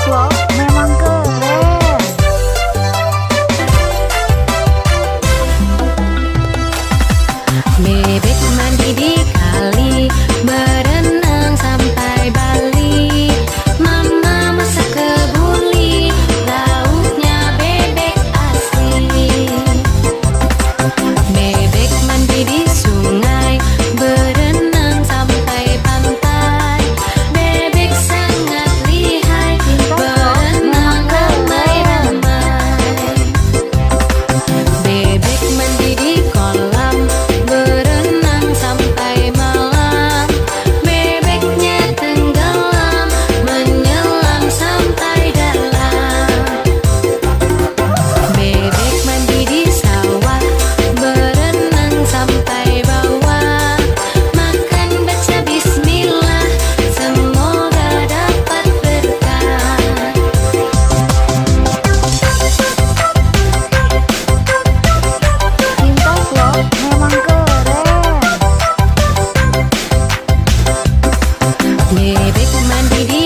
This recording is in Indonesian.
loh, memang keren. Bebek mandi di kali, berenang sampai Bali. Mama masak kebuli, lauknya bebek asli. Bebek mandi di sungai, berenang sampai pantai. Bebek sangat lihai, berenang ramai-ramai. Bebek mandi di kolam, berenang sampai malam. Bebeknya tenggelam, menyelam sampai dalam. Bebek mandi di sawah, berenang sampai bawah. Makan baca bismillah, semoga dapat berkah. Pintar loh, memang keren. Bebek mandi di